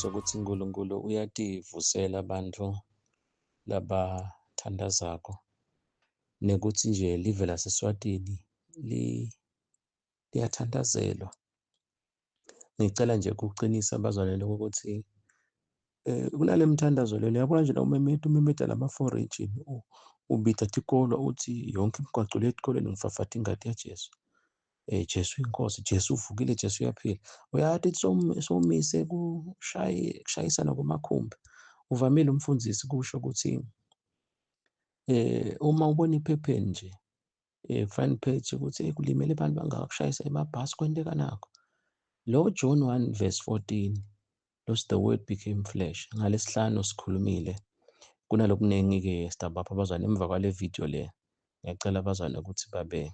sokuthi uNkulunkulu uyativusela abantu labathandazako, nekuthi nje live laseSwatini liyathandazelwa. Ngicela nje ukuqinisa abazalwane ukuthi kunale mithandazo lena, uyabona nje la umemeda lama-4 region, ubida tikolo uthi yonke imigwaco le etikoleni ngifafatha ingadi yaJesu. Jesu inkosi, Jesu uvukile, Jesu uyaphila. Uyathi somise kushayisana kwamakhumbi. Uvamile umfundisi kusho ukuthi uma ubona iphepheni nje front page ukuthi kulimele abantu bangakakushayisa emabhasi kwenteka nakho. Lo John 1 verse 14, los the word became flesh. NgaLesihlanu sikhulumile kunalokuningi-ke sitabapha abazwane emva kwale video le. Ngiyacela abazwane ukuthi babe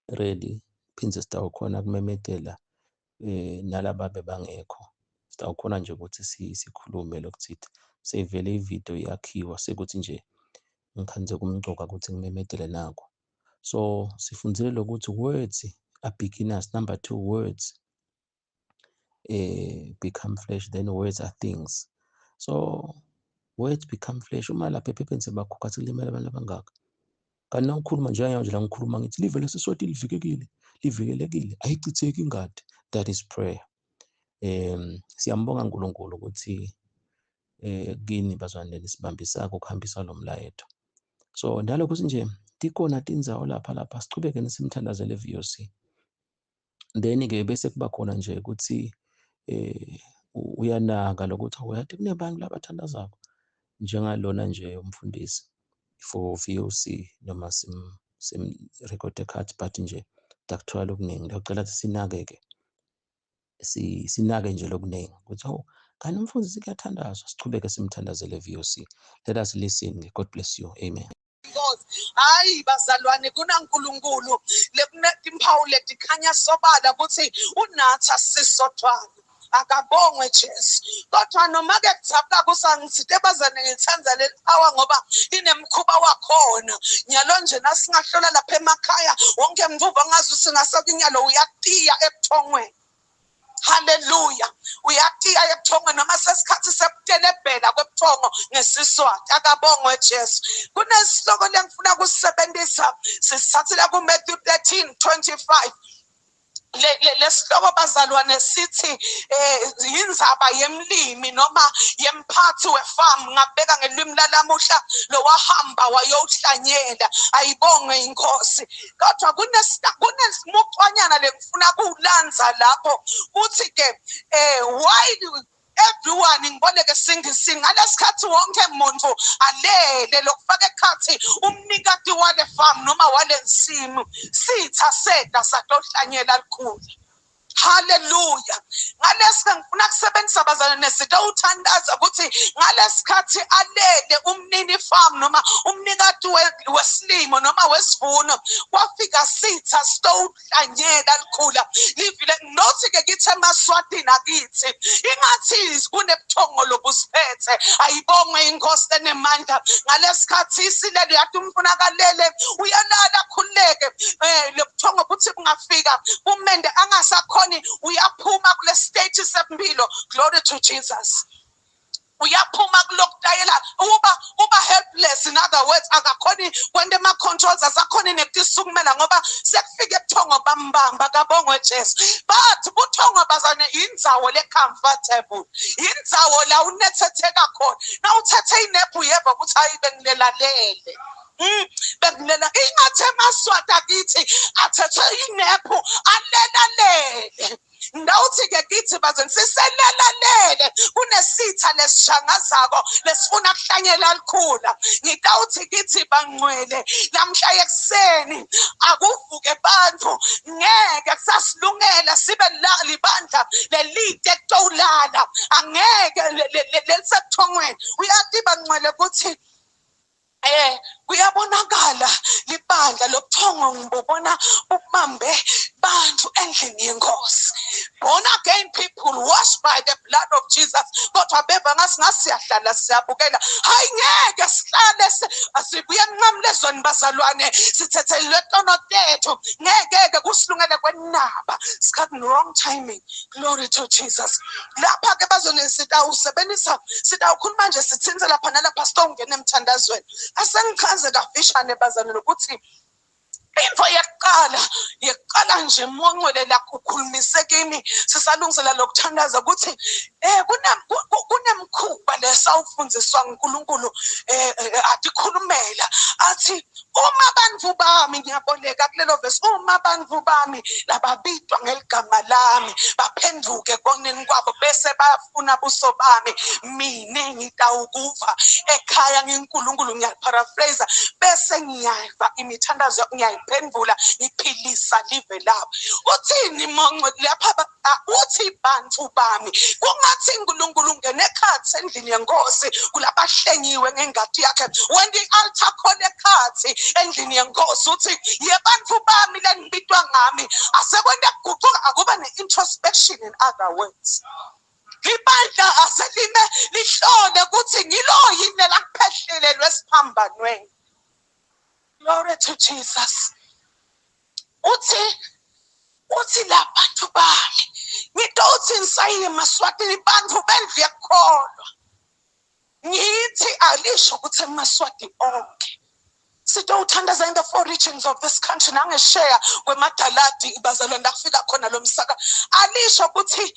ready, phindze sitawukhona kumemedela nalaba bebangekho. Sitawukhona nje ukuthi sikhulume lokuthitha. Sevele ivideo yakhiwa sekuthi nje ngikhanze kumgcoka ukuthi ngimemedele nako. So sifundzile lokuthi words are beginners. Number 2, words become flesh, then words are things. So words become flesh. Uma lapha ephepheni sebakhukha kulimele abantu abangaka. Kanti na ngikhuluma nje la ngikhuluma ngithi live laseSwati livikelekile, ayichitheki ingadi. That is prayer. Siyambonga uNkulunkulu ukuthi kini bazwane sibambisaka ukuhambisa lo mlayeto. So nalokho nje tikhona tindzawo lapha sichubeke nisimthandazele VOC. Then-ke bese kuba khona nje ukuthi uyanaka lokuthi uyathi kunebantu labathandazako njengalona nje umfundisi for VOC noma record card, but nje dakuthola okuningi. Ngiyacela ukuthi sinake nje lokuningi ukuthi kanti umfundisi kuyathandazwa, sichubeke simthandazele VOC. Let us listen. God bless you. Amen. Hayi bazalwane, kunaNkulunkulu timpawu letikhanya sobala ukuthi unathi asisodwana. Akabongwe Jesu. Kodwa noma ke kuthapha kusangithite bazane ngithanza le power ngoba inemkhuba wakhona. Nyalo nje nasingahlola lapha emakhaya wonke mvuva ngazi singasakunyalo uyatiya ebuthongweni. Hallelujah. Uyatiya ebuthongweni noma sesikhathi sebutelebhela kwebuthongo ngesiswati. Akabongwe Jesu. Kunesihloko lengifuna kusebenzisa sisatshela ku Matthew 13:25. Lesihloko bazalwane sithi indzaba yemlimi noma yemphathi wefarm. Ngabeka ngelimi lalamuhla lo wahamba wayohlanyela, ayibonge inkosi. Kodwa kunesimukanyana lengifuna kulanza lapho uthi ke why everyone ngiboneke ngalesikhathi wonke umuntu alele lokufaka ekhathi umnikati wale farm noma wale nsimu sitha seda sadohlanyela likhulu. Hallelujah. Ngalesi ngifuna kusebenzisa bazalwane nesito uthandaza ukuthi ngalesikhathi alele umnini farm noma umnikati wesilimo noma wesivuno kwafika sitha sidohlanyela likhula. Livile nothi ke kithi emaswatini akithi ingathi kunebuthongo lobusiphethe. Ayibongwe inkosi enemandla. Ngalesikhathi isilele yathi umfuna kalele uyalala khuleke lebuthongo buthi bungafika umende angasakhona uyaphuma kule stage sempilo. Glory to Jesus. Uyaphuma kulokudayela uba helpless. In other words, akakhoni kwende ma controls asakhoni nekutisukumela ngoba sekufika ebuthongo bambamba. Kabongwe Jesu. But buthongo bazane indzawo le comfortable, indzawo la unethetheka khona. Na uthethe inephu yeva ukuthi hayi bengilelalele. Bekulela ingathe emaswati akithi athethe inephu alelalele. Ndawuthi ke kithi bazeni siselelalele kunesitha lesishangazako lesifuna kuhlanyela likhula. Ngidawuthi kithi bangcwele namhla ekuseni akuvuke bantu ngeke kusasilungela sibe libandla lelide kutolala angeke lelisebuthongweni. Uyathi bangcwele ukuthi Kuyabonakala libandla lobuthongo ngibona ubambe bantu endlini yenkosi. Born again people washed by the blood of Jesus. Kodwa beva ngasiyahlala siyabukela. Hayi ngeke sihlale asibuye emnqamlezweni bazalwane sithethe letono tethu ngeke kusilungele kwenaba. Sikhathi wrong timing. Glory to Jesus. Lapha ke bazone sitawusebenzisa sitawukhuluma nje sithinze lapha nalapha sitongena emthandazweni. Asengichaze kafishane bazalwane ukuthi info yeqala nje monqwele la kukhulumise kimi sisalungisela lokuthandaza ukuthi kunemkhuba lesawufundziswa uNkulunkulu atikhulumela athi uma abantu bami ngiyaboleka kulelo verse uma abantu bami lababitwa ngeligama lami baphenduke koneni kwabo bese bafuna buso bami mina ngitawukuva ekhaya ngeNkulunkulu ngiyaparaphrase bese ngiyava imithandazo ngiyayiphendula ngiphilisa live labo uthini monqwe lapha uthi bantu bami kungathi uNkulunkulu ngene ekhathi endlini yenkosi kulabahlengiwe ngengadi yakhe when the altar khona ekhathi endlini yenkosi uthi yebantu bami lenibitwa ngami asekwende kuguquka akuba ne-introspection in other words libandla aselime lihlole ukuthi ngilo yini lakuphehlelelwe esiphambanweni. Glory to Jesus. Uthi la bantu bami ngitothi ngisaye eMaswatini bantu bendlu yekholwa ngithi alisho ukuthi eMaswati onke sitowuthandaza in the 4 regions of this country nangeshare kwemadaladi bazalwane ndakufika khona lo msaka alisho ukuthi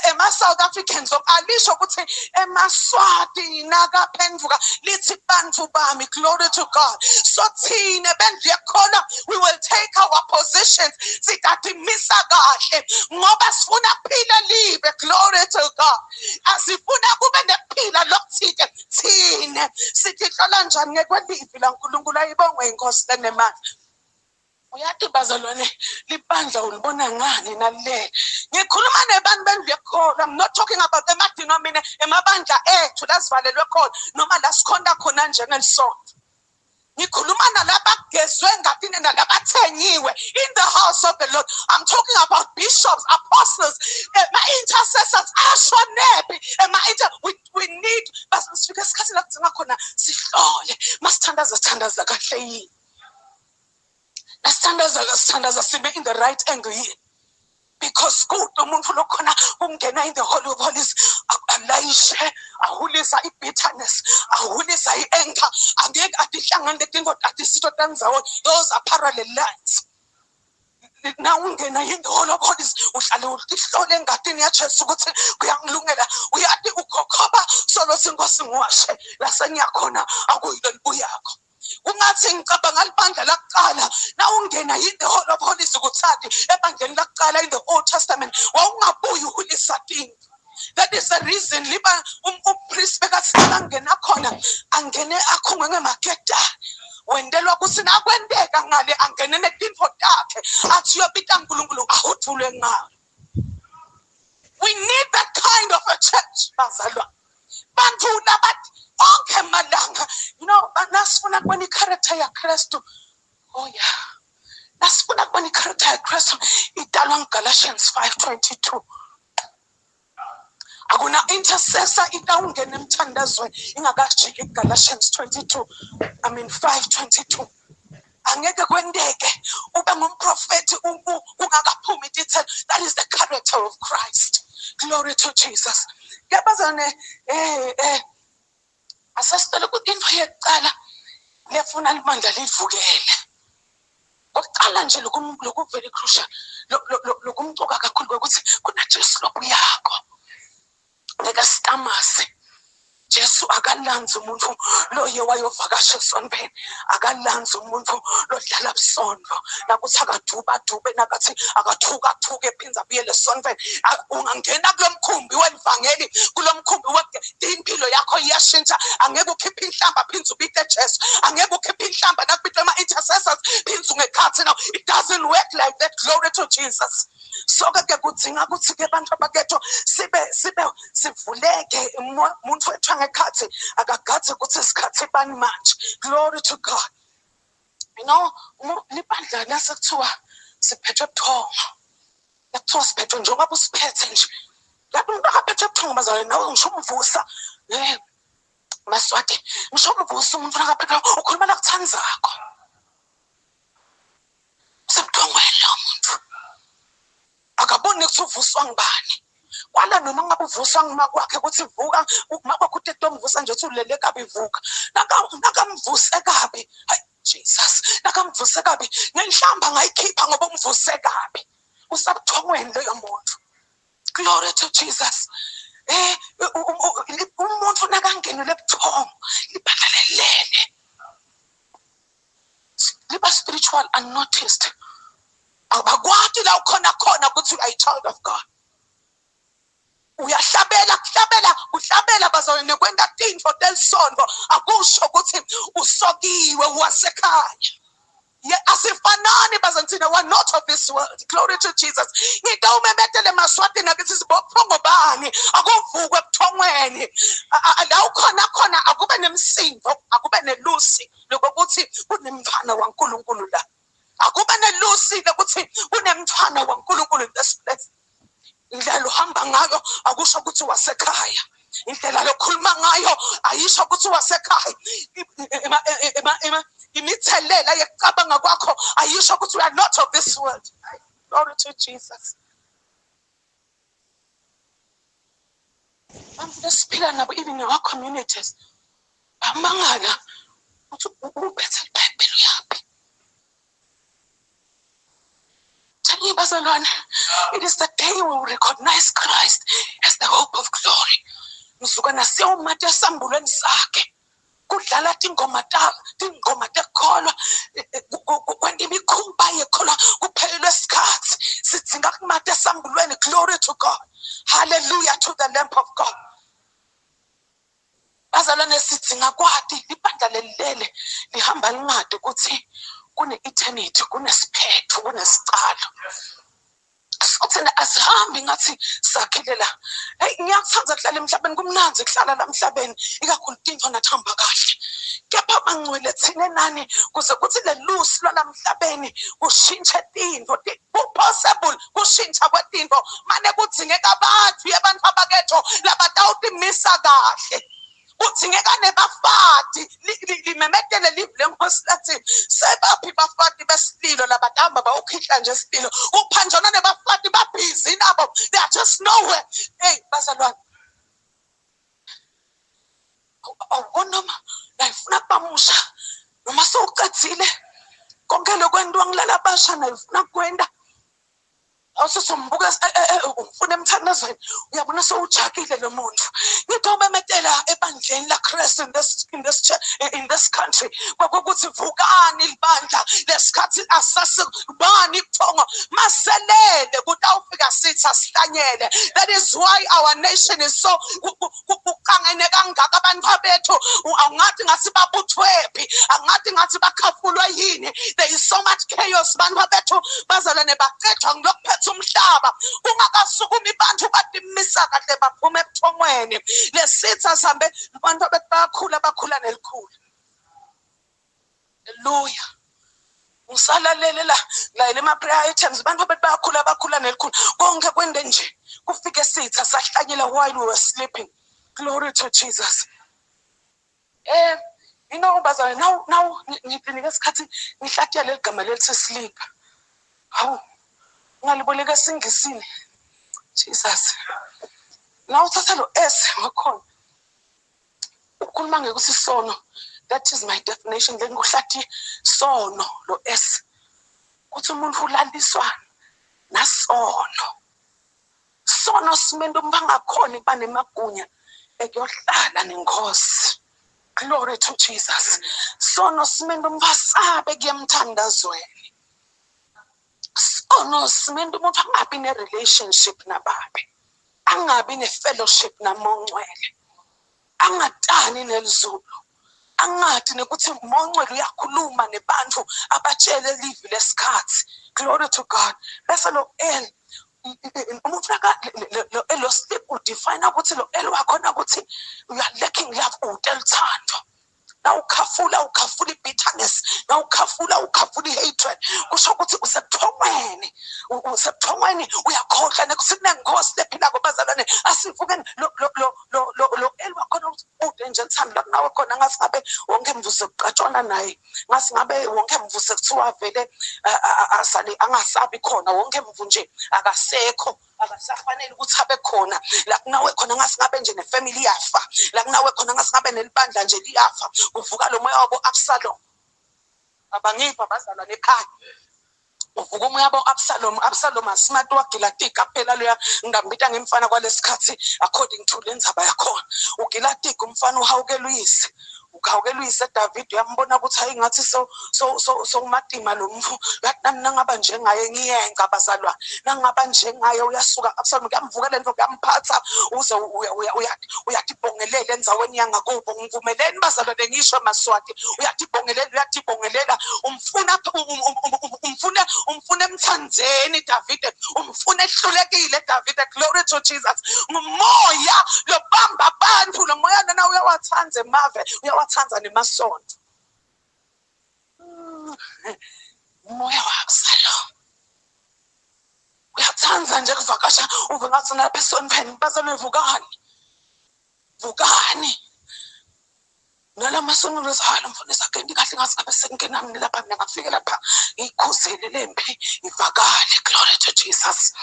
ema-South Africans alisho ukuthi eMaswati nakaphenduka lithi bantu bami. Glory to God. So thine bendlu yekholwa we will take our positions sitadimisa kahle ngoba sifuna kuphila libe. Glory to God. Asifuna kube nephila lokuthike thine sithi hlola njani ngekwelivi la uNkulunkulu ayibongwe inkosi lenemandla. Uyathi bazalwane libandla ulibona ngani nale ngikhuluma nebantu bendlu yekholwa. I'm not talking about emadinamine emabandla ethu lasivalelwe khona noma la sikhonda khona njengelisonto. Ngikhuluma nalabagezwe ngatini nalabathengiwe in the house of the Lord. I'm talking about bishops, apostles, intercessors, ashonebi. We need basifika isikhathi la kudzinga khona sihlole masithandaza kahle yini. Nasithandaza sibe in the right angle yini. Because good umuntu lokhona ungena in the holy of holies alayishe ahulisa ibitterness ahulisa ianger angeke adihlangane letinto adisito tanzawo. Those are parallel lines. Now ungena in the holy of holies uhlale uhlole engadini yaJesu ukuthi kuyangilungela uyathi ukhokhoba solo sinkosi ngiwashe la sengiyakhona akuyilo libuyakho. Ungathi ngicabanga libandla lakuqala na ungena in the whole of holies ukuthathi ebandleni lakuqala in the Old Testament wawungabuyi uhulisa tinto. That is the reason liba umpriest bekathi angena khona angene akhungwe ngemageda wendelwa kusina kwendeka ngale angene netinfo takhe athi uyobita uNkulunkulu ahuthulwe ngayo. We need that kind of a church bazalwa bantu labathi onke malanga nasifuna kubona i-character yaKristu. Oh yeah, nasifuna kubona i-character yaKristu idalwa ngeGalatians 5:22. Akuna intercessor itawungena emthandazweni ingakajiki iGalatians 5:22. Angeke kwendeke ube ngumprofeti ungakaphumi detail. That is the character of Christ. Glory to Jesus. Yabazane asasicela ukuthi info yeqala lefuna libandla livukele. Oqala nje lokhu very crucial lokumcoka kakhulu ukuthi kunaJesu lobuyakho. Ngeke sitamase. Jesu akalanzi umuntu loye wayovakasha esontweni akalanzi umuntu lodlala busondo nakuthi akaduba nakathi akathuka ephinza buyele esontweni. Ungangena kulomkhumbi welivangeli kulomkhumbi impilo yakho iyashintsha. Angeke ukhiphe inhlamba phinza ubite Jesu. Angeke ukhiphe inhlamba nakubitwe ama-intercessors phinza ungekhathi. Now it doesn't work like that. Glory to Jesus. So ke kudzinga ukuthi ke bantu abaketho sivuleke umuntu wethu ngekhathi akagathe ukuthi isikhathi bani manje. Glory to God. You know, libandla lasekuthiwa siphethwe buthongo. Yakuthiwa siphethwe njengoba usiphethe nje. Lapho umuntu akaphethwe buthongo bazalwane nawe ngisho umvusa. Maswati, ngisho umvusa umuntu akaphethwe ukhuluma la kuthandzakho. Sebuthongweni lo muntu. Akaboni ukuthi uvuswa ngibani. Kwala noma ngabe uvuswa ngima kwakhe ukuthi vuka uma kwakho uthi tomvusa nje uthi ulele kabi vuka. Nakamvuse kabi. Hayi Jesus, nakamvuse kabi. Nenhlamba ngayikhipha ngoba umvuse kabi. Usabuthongweni leyo muntu. Glory to Jesus. Umuntu nakangenile ebuthongo libandlalelele. Liba spiritual unnoticed. Abakwati la ukhona ukuthi you are a child of God. Uhlabela bazalwane kwenda tintfo telisontfo akusho ukuthi usokiwe wasekhaya. Asifanani bazanthina, we're not of this world. Glory to Jesus. Ngita umemethele maswati nakithi sibophongo bani akuvukwe ebuthongweni. La ukhona akube nemsindo, akube nelusi lokuthi kunemfana waNkulunkulu la. Akube nelusi lokuthi kunemfana waNkulunkulu in this place. Indlela uhamba ngayo akusho ukuthi wasekhaya. Indlela lokhuluma ngayo ayisho ukuthi wasekhaya. Imithelela yekucabanga kwakho ayisho ukuthi we are not of this world. Glory to Jesus. Siphila nabo even in our communities. Bamangala ukuthi uphethe iBhayibheli yaphi. It is the day we will recognize Christ as the hope of glory. Msuka nasiyomata esambulweni sakhe. Kudlala tingoma tekholwa kwenda imikhuba yekholwa kuphelelwe isikhathi sidzinga kumata esambulweni. Glory to God. Hallelujah to the Lamb of God. Bazalwane sidzinga kwati libandla lelele lihamba lingade ukuthi kune eternity, kunesiphetho, kunesicalo. Sothina asihambi ngathi sakhelela. Hey, ngiyakuthanda ukuhlala emhlabeni, kumnanzi ukuhlala la emhlabeni, ikakhulu intfo nathamba kahle. Kepha mangcwele thina nani kuze kuthi lelusi lwala emhlabeni kushintshe tintfo. Possible kushintsha kwetintfo mane kudzingeka abantu abaketho labatawutimisa kahle. Kudzingeka nebafati limemetele live lenkosi lathi sebaphi bafati besililo labadamba bawukhihla nje isililo uphanjana nebafati babhizi nabo, they are just nowhere. Hey bazalwane, awubonoma la ifuna bamusha noma sowuqathile konke lokwendwa ngilala abasha na ifuna kwenda awusombuka ufuna emthandazweni uyabona sowujakile lo muntu. Ngitho umemetela ebandleni la Christ in this country kwakuthi vukani libandla lesikhathi asasibani ibuthongo maselele kutawufika sithi asihlanyele. That is why our nation is so ukangene kangaka abantu bethu angathi ngathi babuthwephi, angathi ngathi bakhafulwa yini. There is so much chaos abantu bethu bazalwane baqedwa ngilokuphetha umhlaba ungakasukumi bantu batimisa kahle baphume ebuthongweni. Lesitha sambe abantu bakhula nelikhulu. Hallelujah. Ngisalalele la ema prayer items abantu bakhula nelikhulu konke kwende nje kufike sitha sahlanyela while we were sleeping. Glory to Jesus. You know bazalwane now ngiphinde isikhathi ngihlathiyele leligama lelithi sleep. Hawu ngaliboleka singisini Jesus. Now uthatha lo S ngakhona ukhuluma ngekuthi sono. That is my definition. Then nguhlathi sono lo S kuthi umuntu ulaliswa nasono. Sono simendo bangakhona kuba nemagunya ekuyohlala nenkosi. Glory to Jesus. Sono simendo mvasabe kuyemthandazweni. Sono simendo umuntu angabi ne relationship nababe, angabi ne fellowship namongcwele, angatani nelizulu, angathi nekuthi umongcwele uyakhuluma nebantu abatshele live lesikhathi. Glory to God. Bese lo L umuntu lo sleep udefine ukuthi lo L wakhona ukuthi you are lacking love, uthando. ukhafula bitterness, ukhafula hatred. Kusho ukuthi usebuthongweni uyakhohlwa nekusinengosi lephila ngobazalwane asivukeni lo elwa khona ude nje nthambi la nawe khona ngasi ngabe wonke mvuze uqatshwana naye, ngasi ngabe wonke mvuze kuthiwa vele asale angasabi khona, wonke mvu nje akasekho, akasafanele ukuthi abe khona la kunawe khona ngasi ngabe nje nefamily yafa, la kunawe khona ngasi ngabe nelibandla nje liyafa, uvuka lo moya wabo Absalom. Abangipa abazalwane ekhaya uvuka umoya wabo Absalom asimati waGilati phela loya ngambita ngemfana kwalesikhathi according to lenzaba yakhona. uGilati umfana uhawukela uyise, ukhawukela uyise David uyambona ukuthi hayi ngathi so umatima lo mfu, yathi nami nangaba njengaye ngiyenga abazalwane, nangaba njengaye uyasuka Absalom kuyamvuka lento kuyamphatha uze uyatibongelela endzaweni yangakubo. Ngivumeleni bazalwane ngisho Maswati, uyatibongelela umfuna emthandzeni David, umfuna ehlulekile David. Glory to Jesus. Ngumoya lobamba abantu, lo moya lana uyawathanza emave, uyawathanza nemasonto. Umoya wa Absalom uyathanza nje kuvakasha, uve ngathi lapha esontweni bazalwane vukani nala masono lezalo mfundisi akendi kahle ngasi ngabe sengenami lapha mina ngafika lapha ikhuzele lempi ivakale. Glory to Jesus.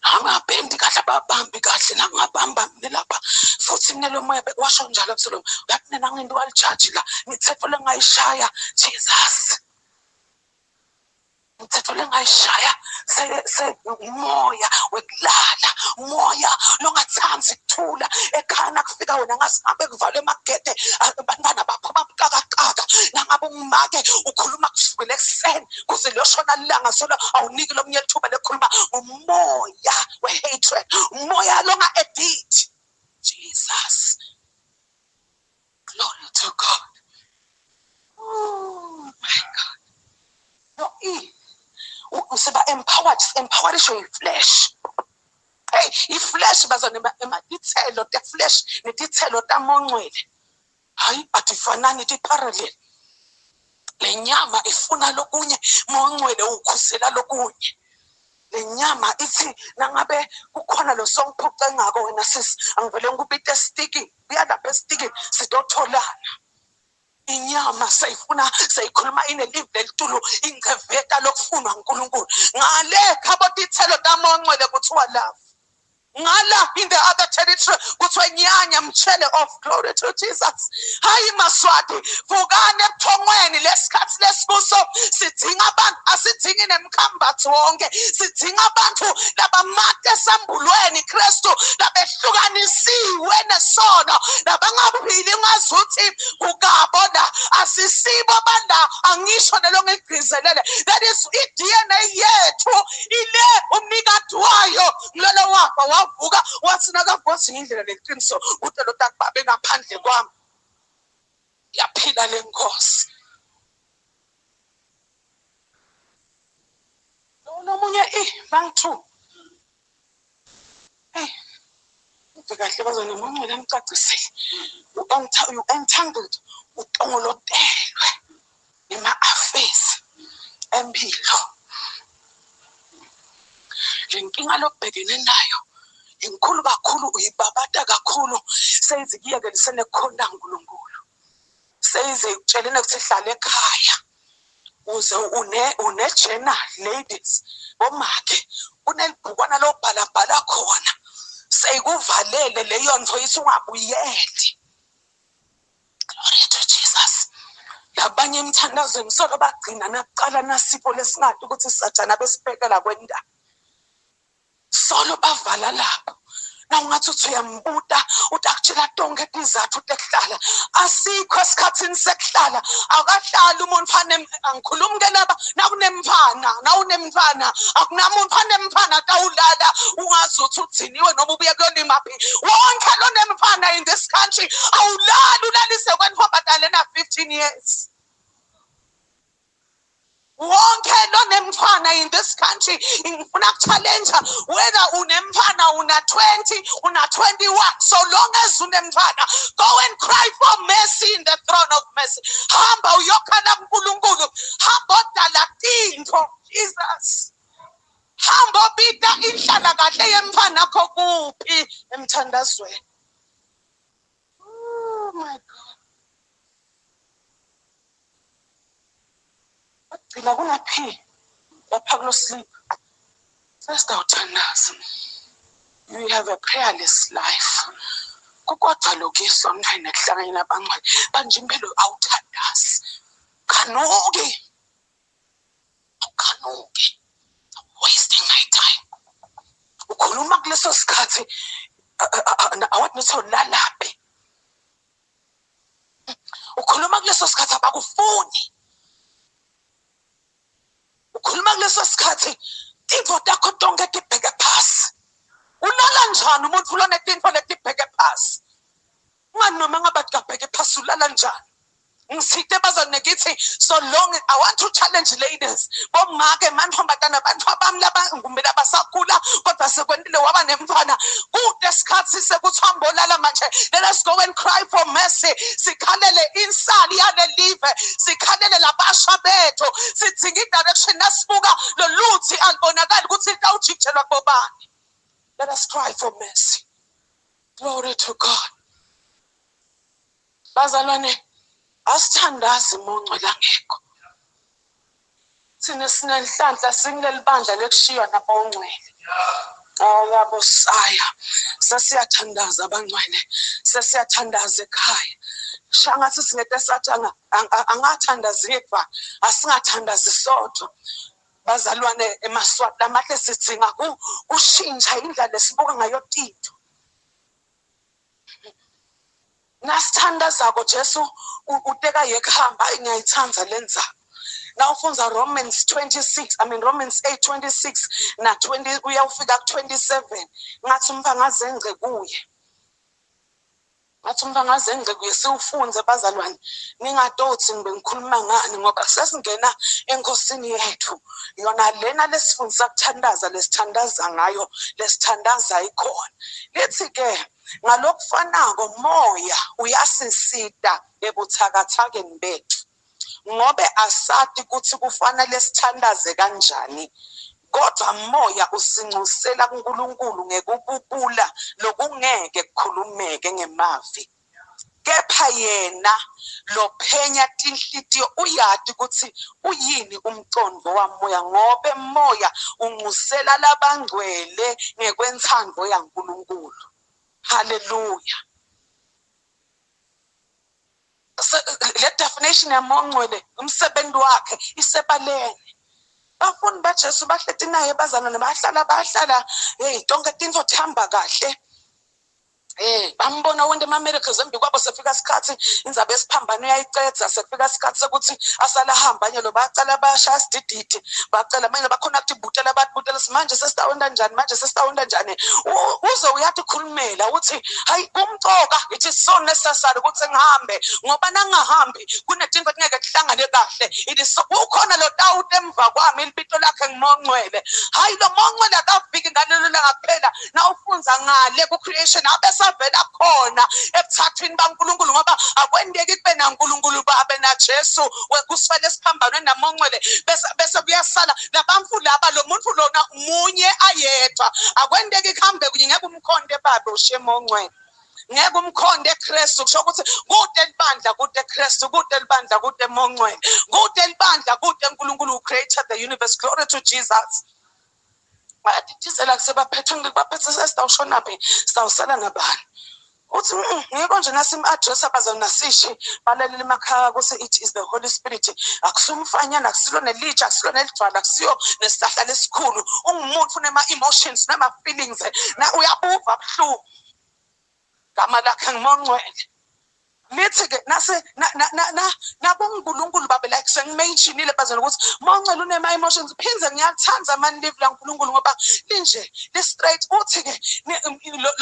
Angabendi kahle ababambi kahle nangabamba mina lapha futhi mina lo moya bekwasho njalo Absalom, uyathi mina ngento walijaji la mithetho lengayishaya Jesus, umthetho lengayishaya se umoya wekulala, umoya longathanzi kuthula ekhana kufika wena ngasi ngabe kuvalwe emagede abantwana bakho babuqakaqaka, nangabe ungumake ukhuluma kusukela ekuseni kuze liyoshona lilanga solo awuniki lomnye ithuba lekhuluma. Umoya we-hatred, umoya longa-edit. Jesus, glory to God. Oh my God. No, usiba empowered isho iflesh. Hey, iflesh bazane ithelo te-flesh netithelo tamongcwele hayi atifanani, ti-parallel. Le nyama ifuna lokunye, mongcwele ukhusela lokunye. Le nyama ithi nangabe kukhona lo songiphuce ngako wena sisi angivele ngikubite estiki, uyalapha estiki sidotholana. Inyama seyikhuluma inelive lelitulu ingceveta lokufunwa uNkulunkulu. Ngale khabothi ithelo tamongcwele kuthiwa love. Ngala in the other territory kuthiwa nyanya mchele of. Glory to Jesus. Hayi Maswati, vukane ebuthongweni lesikhathi lesikuso. Sidinga abantu, asidingi nemkhambathi wonke, sidinga abantu labamate esambulweni Kristu, labehlukanisiwe nesono, labangaphili ngazuthi kukabona asisibo banda angisho nelonge igqizelele. That is i-DNA yethu ile umnikati wayo ngilolo wafa wavuka wathi nakavothi ngindlela leqiniso ude lo takubabe ngaphandle kwami yaphila lenkosi. Nomunye bangithu kahle bazona nomncela emcacisile u-entangled utongolotelwe ema-affairs empilo. Le nkinga lobhekene nayo inkulu kakhulu, uyibabata kakhulu, seyizikiyekele khona uNkulunkulu, seyizitshelene ukuthi hlala ekhaya uze une-journal ladies bomake unelibhukwana lobhalabhala khona, seyikuvalele leyo nto yithi ungabuyeli. Glory to Jesus. Labanye emthandazweni solo bagcina nakuqala nasipho lesingadi ukuthi sathana besibhekela kwendaba solo bavala lapho. Na ungathi uthi uyambuta utakutshela tonke izathu tekuhlala, asikho esikhathini sekuhlala. Akahlali umuntu phane angikhulumi ke laba nawunemfana akunamuntu phane mfana tawulala ungazi uthi uthiniwe noma ubuye kuyolimaphi. Wonke lo nemfana in this country awulali ulalise kwenifobadale na 15 years. wonke lonemfana in this country ngifuna challenge whether unemfana una 20 una 21 so long as unemfana go and cry for mercy in the throne of mercy hamba uyokhala kuNkulunkulu hamba odala tinto Jesus hamba bida inhlala kahle yemfana kho kuphi emthandazweni. Oh my God. Gcina kunaphi lapha kulo sleep sesizawuthandaza. You have a prayerless life. Kukodwa lokiswa mntwana kuhlangene nabangcwele manje impilo awuthandazi. Kanuki. Wasting my time. Ukhuluma kuleso sikhathi awathi nitholalaphi. Ukhuluma kuleso sikhathi abakufuni. Ukhuluma kuleso sikhathi into takho tonke tibheke phasi. Ulala njani umuntu ulone tinto letibheke phasi? Ungani noma ngabathi kabheke phasi ulala njani? Ngisithe bazonekithi so long I want to challenge ladies bomake mantombatana abantu abamlaba ngumela basakhula kodwa sekwendile waba nemfana kude sikhathi sekuthambolala manje. Let us go and cry for mercy. Sikhalele insali yale live sikhalele labasha bethu sithinga direction nasibuka loluthi alibonakala ukuthi tawujitshelwa kubani. Let us cry for mercy. Glory to God. Bazalwane asithandazi mongcwele ngekho. Sine sinenhlanhla singileli bandla lekushiywa nabongcwele. Yabo saya. Sesiyathandaza abangcwele. Sesiyathandaza ekhaya. Shangathi singete sathi angathandazi yedwa asingathandazi sodwa. Bazalwane eMaswati lamahle sithinga kushintsha indlela esibuka ngayo Tito. Nasithandazako Jesu uteka yekhamba ngiyayithanda lenza. Now ufunza Romans 8:26 na 20 uyawufika ku27 ngathi umvangazenze kuye. Ngathi umvangazenze kuye siufunze bazalwane ningadothi ngibe ngikhuluma ngani ngoba sesingena enkosini yethu yona lena lesifundisa ukuthandaza lesithandaza ngayo lesithandaza ikhona. Lithi ke ngalokufanako moya uyasisida ebuthakathakeni bethu ngobe asati ukuthi kufanele sithandaze kanjani kodwa moya usincusela kuNkulunkulu ngekububula lokungeke kukhulumeke ngemavi. Kepha yena lophenya tinhlitiyo uyati ukuthi uyini umcondo wamoya ngobe moya uncusela labangcwele ngekwenthando yaNkulunkulu. Hallelujah. Le definition yamongcwele umsebenzi wakhe isebalene. Bafuni baJesu bahlethi naye bazalwane bahlala hey tonke tinto thamba kahle. Bambona wonke amaMerica zembi kwabo sefika isikhathi inzabe esiphambano uyayicetha sefika isikhathi sokuthi asala hambanye lo bacala bashaya sidididi bacela manje baconnect ibhutela batbutela manje sesitawonda njani uze uyathi khulumela uthi hayi kumcoka it is so necessary ukuthi ngihambe ngoba nangahambi kunetinto ngeke kuhlangane kahle it is ukhona lo Dawudi emva kwami ilibito lakhe ngimongcwele hayi lo mongcwele akafiki ngalelo langa kuphela na ufunza ngale ku creation abesa vela khona ebuthathweni baNkulunkulu ngoba akwendeki kube naNkulunkulu babe na Jesu wekusifele esiphambano namongcwele bese kuyasala labamfu laba lo muntu lona umunye ayedwa akwendeki kuhambe kunye ngeke umkhonde babe ushemongcwele ngeke umkhonde eKristu kusho ukuthi kude libandla kude eKristu kude libandla kude emongcwele kude libandla kude uNkulunkulu who created the universe. Glory to Jesus. Batithizela kusebaphethe ngibaphethe sesitawushona phi sitawusala nabani uthi ngiko nje nasim address abazana nasishi balalela emakhaya kuse it is the Holy Spirit akusumfanyana akusilo nelitsha akusilo nelidwala akusiyo nesihla lesikhulu ungumuntu unema emotions nama feelings na uyabuva buhlungu gama lakhe ngimongcwele lithi-ke nakuNkulunkulu babe like sengimentionile bazela ukuthi mawuncela unema-emotions phindze ngiyakuthanda mani live laNkulunkulu ngoba linje li-straight. Uthi-ke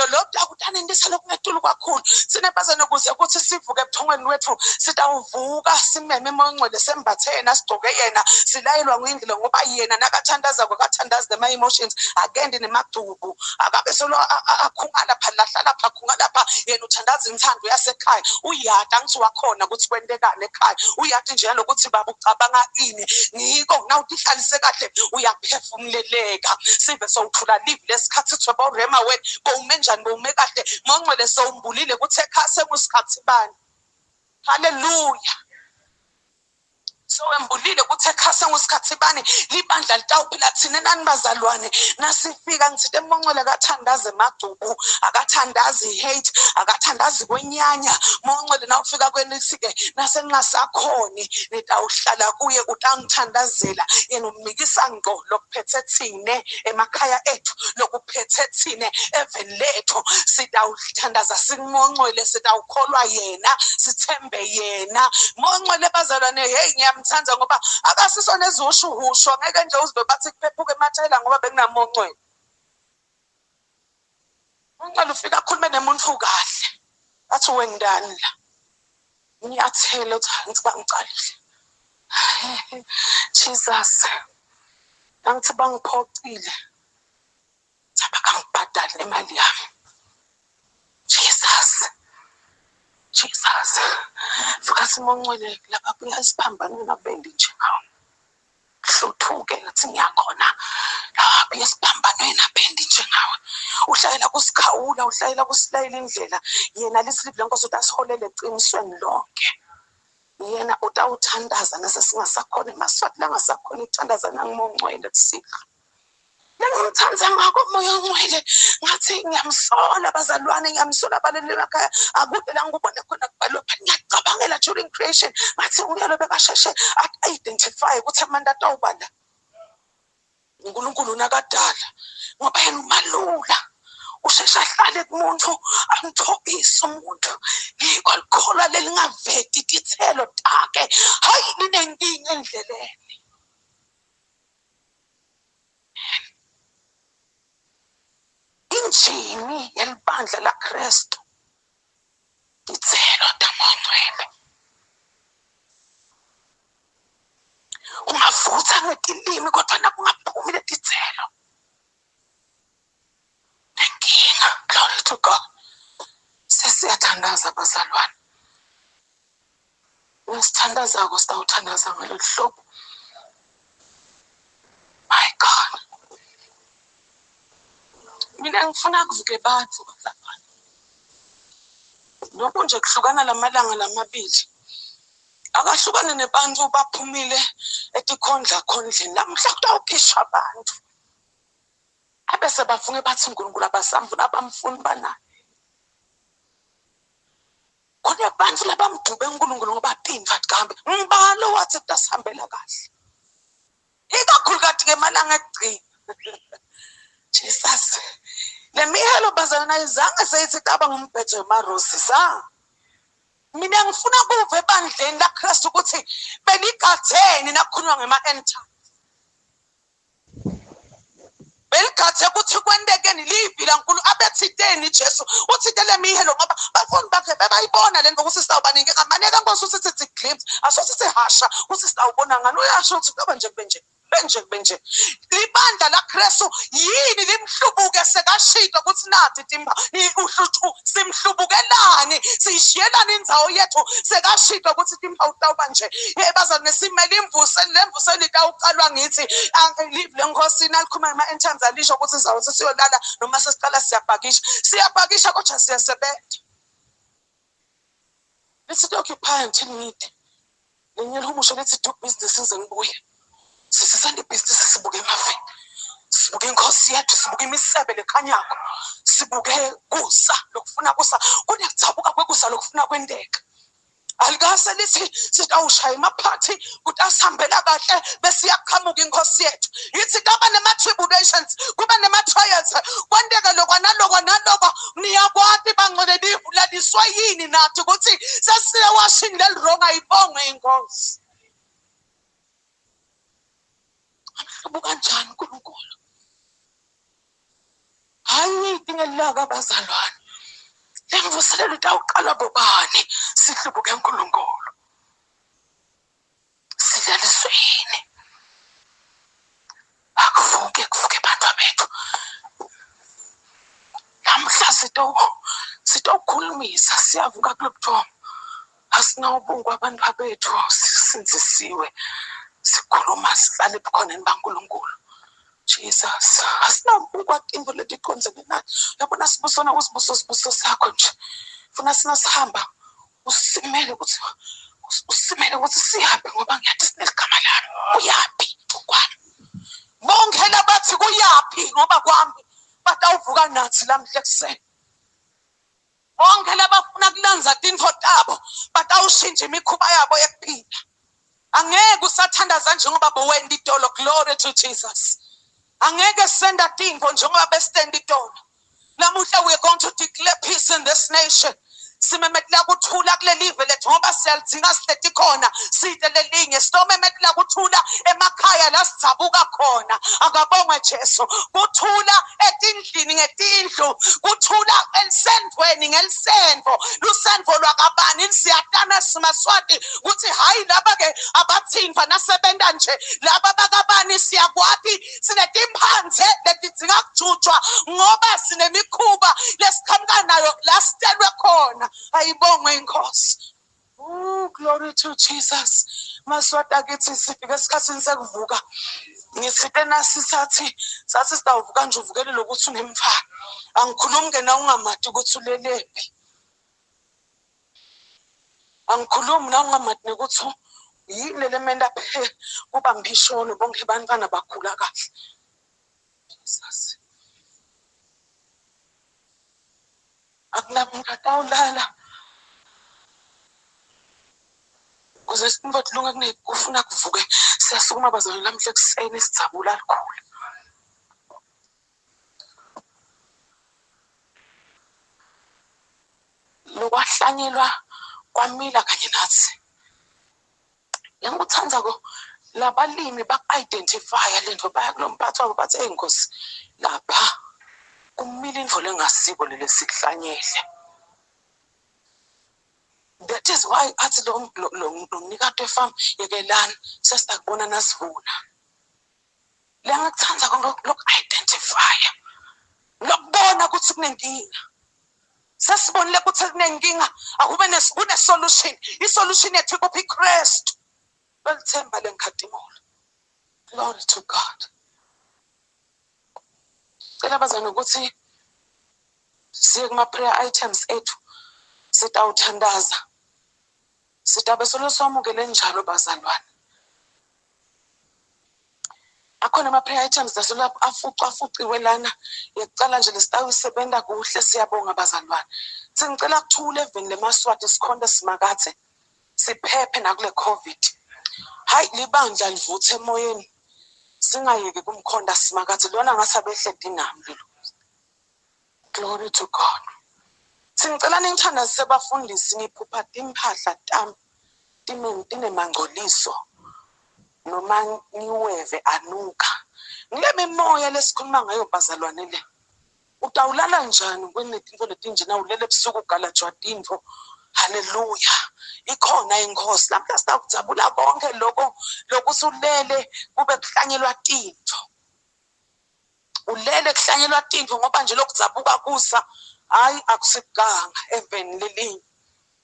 lo dakutaneni lisalokhu ngetulu kakhulu sinebazana ukuze ukuthi sivuke ebuthongweni wethu sitawuvuka simeme emongcwele sembathe yena sigcoke yena silayelwa nguyindlela ngoba yena nakathandaza kwakathandaza nema-emotions akendi nemagcubu akabe solo akhungala pha lahlala pha khungala pha yena uthandaza inthando yasekhaya uyada ngithi wakhona ukuthi kwentekane ekhaya uyada nje lokuthi baba ucabanga ini ngiko nawuthi ihlalise kahle uyaphefumleleka sibe sowuthula live lesikhathi thwe bawurema wethu bowume njani bowume kahle mongcwele sowumbulile ukuthi ekhaya sengusikhathi bani. Hallelujah. So embulile ukuthi ekhaya sengusikhathi bani libandla litawuphila thina nani bazalwane nasifika ngithi emongcwele akathandaze emagcubu akathandazi hate akathandazi kwenyanya mongcwele nawufika kwenithi-ke nasengasakhoni nitawuhlala kuye utangithandazela yena umnikisa ngqo lokuphethe thine emakhaya ethu lokuphethe thine even lethu sitawuthandaza simongcwele sitawukholwa yena sithembe yena mongcwele bazalwane hey ngiyamthanda ngoba akasisona ezushuhusho ngeke nje uzibe bathi kuphephuke emathayela ngoba benginamongcwele. Ungcwele ufika akhulume nemuntu kahle athi wendani la ngiyathela ukuthi ngithi bangicalile Jesus angithi bangiphoxile thaba kangibhadali imali yami Jesus fuka simongcwele lapha kuyasiphambana nabendi nje ngawo hluthuke ngathi ngiyakhona lapha yesiphambano nabendi nje ngawo uhlala kusikhawula uhlala kusilayela indlela yena lisilive lenkosi ukuthi asiholele eqinisweni lonke yena utawuthandaza nasesingasakhona emaswati langasakhona ukuthandaza nangimongcwele kusihlwa ngimthanda ngako moya ongcwele ngathi ngiyamsola bazalwane ngiyamsola abaleli emakhaya akude la ngubone khona kubhalwe pha ngiyacabangela during creation ngathi uyalo bekasheshe identify ukuthi amanda atawubala uNkulunkulu nakadala ngoba yena umalula usheshe ahlale kumuntu amthobise umuntu ngiko likholwa lelingaveti dithelo take hayi linenkinga endleleni. Injini yelibandla laKristu ithelo tamongcwele ungavutha ngetilimi kodwa nakungaphumi letithelo nenkinga. Glory to God. Sesiyathandaza bazalwane nesithandazako sitawuthandaza ngalolu hlobo. My God, mina ngifuna kuvuke bathu bazalwane lokhu nje kuhlukana lamalanga lamabili akahlukane nebantu baphumile etikhondla khondleni namhla kutawukhishwa abantu abese bafunge bathi uNkulunkulu abasamfuna abamfuni banayo khona abantu labamdube uNkulunkulu ngoba phindwa kambe ngibalo wathi kutasihambela kahle ikakhulukazi-ke malanga ekugcina Jesus le mihelo bazalwane ayizange seyithi caba ngumbhedo wemarosi mina ngifuna kuve ebandleni laKristu ukuthi beligatheni nakukhulunywa ngema-end times beligathe ukuthi kwendekeni livila nkulu abethiteni Jesu uthitele mihelo ngoba bafundi bakhe bebayibona lento ukuthi sitawubaningi ngamaneka nkosi usithi it's a glimpse asosithi hasha ukuthi sitawubona ngani uyasho ukuthi kuba nje benje libandla laKristu yini limhlubuke sekashito ukuthi nathi timba uhluthu simhlubukelani sishiyelana indzawo yethu sekashito ukuthi timba utawuba nje bazalwane simele imvuseni lemvuseni itawuqalwa ngithi live lenkosini alikhuluma ngama-end times alisho ukuthi sizawo siyolala noma sesiqala siyabhakisha kodwa siyasebenza lithi occupy until need lenye umusho lithi do business ize ngibuye sisanda ibhizinisi sibuke emaveni sibuke inkosi yethu sibuke imisebe lekhanyako sibuke kusa lokufuna kusa kunekuthabuka kwekusa lokufuna kwendeka alikase lithi sitawushaya emaphathi ukuthi asihambela kahle bese iyaqhamuka inkosi yethu yithi kaba nema-tribulations kuba nema-trials kwendeke lokwa nalokwa niyakwati bangcwele livu laliswa sibuswa yini nathi ukuthi sesile washini lelirong ayibonge inkosi. Amhlobo kanjani uNkulunkulu? Hayi idingelaka abazalwane. Lemvuselelo utawuqala bobani sihlubuke uNkulunkulu. Sidlalisweni. Akuvuke kuvuke bantu bethu. Namhla sitawukhulumisa siyavuka kulobuthomo. Asinawubungu abantu bethu sisinzisiwe. Sikhuluma sihlale bukhona baNkulunkulu. Jesus, asinawubukwa into leti konzene nathi. Yabona sibusona usibuso sakho nje. Funa sinasihamba usimele ukuthi siyapi ngoba ngiyathi sineligama lami. Uyapi kwami? Bonke labathi kuyapi ngoba kwami batawuvuka nathi lamhla ekuseni. Bonke labafuna kulanza tinfo tabo batawushintsha imikhuba yabo yokuphila. Angeke usathandaza njengoba bowenda idolo. Glory to Jesus. Angeke senda tinfo njengoba besenda idolo. Namuhla we are going to declare peace in this nation. Simemetela kuthula kule live lethu ngoba siyalidinga sihleti khona side lelinye. Sitomemetela kuthula emakhaya la sizabuka khona. Akabongwe Jesu. Kuthula etindlini ngetindlu. Kuthula elisendweni ngelisendvo. Lusendvo lwakabani siyatana simaswati ukuthi hayi laba ke abathinfa nasebenda nje laba bakabani siyakwati sinetimphanze letidzinga kujutshwa ngoba sinemikhuba lesiqhamuka nayo la sitelwe khona. Ayibongwe inkosi. Oh, glory to Jesus. Maswata kithi sifike esikhathini sekuvuka. Ngisite nasi sathi sitawuvuka nje uvukele lokuthi unemfana. Angikhulumi ke na ungamati ukuthi ulelephi. Angikhulumi na ungamati ukuthi yini element aphe kuba mbishoni bonke bantwana bakhula kahle. Jesus. Akunamuntu atawulala. Kuze sinbothi lunga kufuna kuvuke siyasukuma bazalwane lamhla ekuseni sijabula likhulu. Lokwahlanyelwa kwamila kanye nathi. Ngikuthanda ko labalimi bak-identify lento baya kulomphathi wabo bathi enkosi lapha kumila indvo lengasiko lele sikuhlanyele. That is why athi lo mnikati wefam yekelani sesakubona nasivuna. Lengikuthanda lokhu-identify. Lokubona ukuthi kunenkinga. Sesibonile ukuthi kunenkinga akube kune-solution. I-solution yethu kuphi iKristu. Belithemba lenkhadimolo. Glory to God. Cela bazana ukuthi siye kuma-prayer items ethu sitawuthandaza. Sitabe solo samukele njalo bazalwane. Akhona ama-prayer items dasolo afuciwe lana. Yekucala nje lesitawusebenta kuhle siyabonga bazalwane. Sengicela kuthule eveni leMaswati sikhonde simakathe. Siphephe nakule COVID. Hayi libandla livuthe emoyeni. Singayeki kumkhonda simakathe lona ngasabehle dinami lelo. Glory to God. Singicela ningithanda sebafundisi ngiphupha impahla tami tinemangcoliso noma niweve anuka. Ngile mimoya lesikhuluma ngayo bazalwane le. Utawulala njani kwenetinto letinjena ulele ebusuku ugalajwa tinto. Haleluya. Ikhona inkosi lamhla sitakujabula konke lokho usulele kube kuhlanyelwa tinto. Ulele kuhlanyelwa tinto ngoba nje lokudzabuka kusa hayi akusikanga eveni lelinye.